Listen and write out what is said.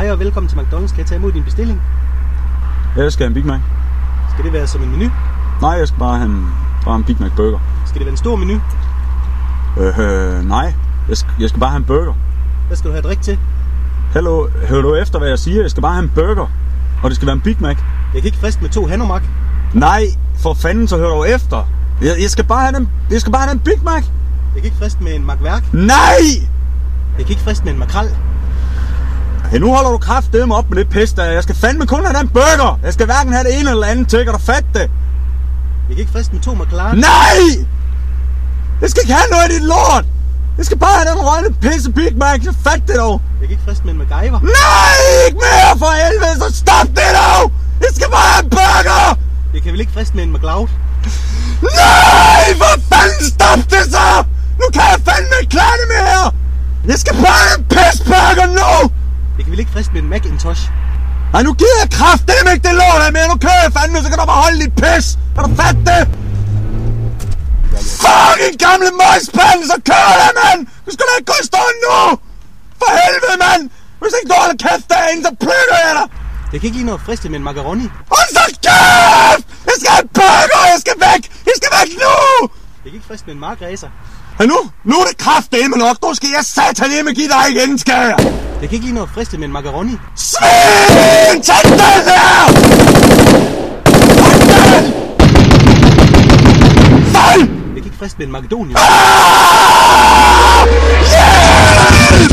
Hej og velkommen til McDonald's. Kan jeg tage imod din bestilling? Ja, jeg skal have en Big Mac. Skal det være som en menu? Nej, jeg skal bare have en Big Mac burger. Skal det være en stor menu? Nej. Jeg skal bare have en burger. Hvad skal du have drik til? Hallo, hører du efter, hvad jeg siger? Jeg skal bare have en burger. Og det skal være en Big Mac. Jeg kan ikke friste med 2 Hanomag. Nej, for fanden, så hører du efter. Jeg skal bare have en Big Mac. Jeg kan ikke friste med en magværk. Nej! Jeg kan ikke friste med en makrel. Hey, nu holder du kraftedeme op med det pis der. Jeg skal fandme kun have den burger. Jeg skal hverken have det ene eller andet til. Kan du fatte det? Jeg kan ikke friste med 2 McLaren. Nej! Jeg skal ikke have noget af dit lort. Jeg skal bare have den røgne pisse Big Mac. Så fat det dog. Jeg kan ikke friste med en MacGyver. Nej, ikke mere for helvede. Så stop det dog. Jeg skal bare have en burger. Jeg kan vel ikke friste med en McLeod. Nej, for fanden stop det så. Nu kan jeg fandme ikke klare det mere. Jeg skal bare have en pissburger nu. Jeg kan vel ikke friste med en Macintosh. Nej, nu giver jeg kraftedeme ikke det lort af mere. Nu kører jeg fandme, så kan du bare holde dit pis. Kan du fatte det? Fucking gamle møgspand, så kører jeg, mand! Du skal da ikke gå i stå nu! For helvede, mand! Hvis ikke du holder kæft derinde, så plukker jeg dig! Jeg kan ikke lige nå at friste med en macaroni. Hold så kæft! Jeg skal have en burger! Jeg skal væk! Jeg skal væk nu! Jeg kan ikke friste med en markræser. Ja, nu er det kraftedeme nok. Nu skal jeg sataneme give dig igen, skal jeg! Jeg kan ikke lige nå at friste med en macaroni. Svin! Tag den her! Fald! Jeg kan ikke friste med en Makedonien. Hjælp!